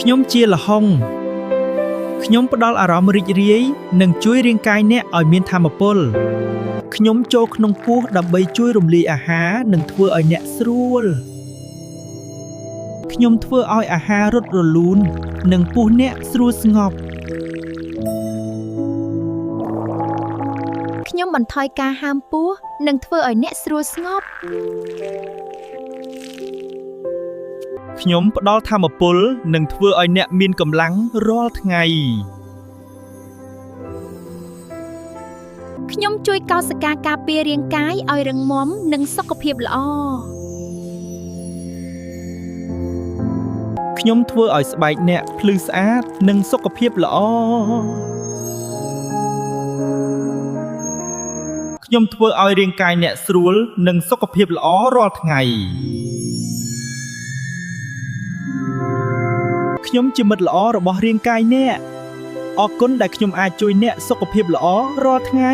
ខ្ញុំជាលហុងខ្ញុំផ្ដល់អារម្មណ៍រីករាយនិងជួយរាងកាយអ្នកឲ្យមានថាមពលខ្ញុំចូលក្នុងពោះដើម្បីជួយរំលាយអាហារនិងធ្វើឲ្យអ្នកស្រួលខ្ញុំធ្វើឲ្យអាហាររត់រលូននិងពោះអ្នកស្រួលស្ងប់ខ្ញុំបន្ថយការហើមពោះនិងធ្វើឲ្យអ្នកស្រួលស្ងប់ខ្ញុំផ្ដល់ថាមពលនិងធ្វើឲ្យអ្នកមានកម្លាំងរាល់ថ្ងៃខ្ញុំជួយកោសិកាការពាររាងកាយឲ្យរឹងមាំនិងសុខភាពល្អខ្ញុំធ្វើឲ្យស្បែកអ្នកភ្លឺស្អាតនិងសុខភាពល្អខ្ញុំធ្វើឲ្យរាងកាយអ្នកស្រួលនិងសុខភាពល្អរាល់ថ្ងៃខ្ញុំជាមិត្តល្អរបស់រាងកាយអ្នកអរគុណដែលខ្ញុំអាចជួយអ្នកសុខភាពល្អរាល់ថ្ងៃ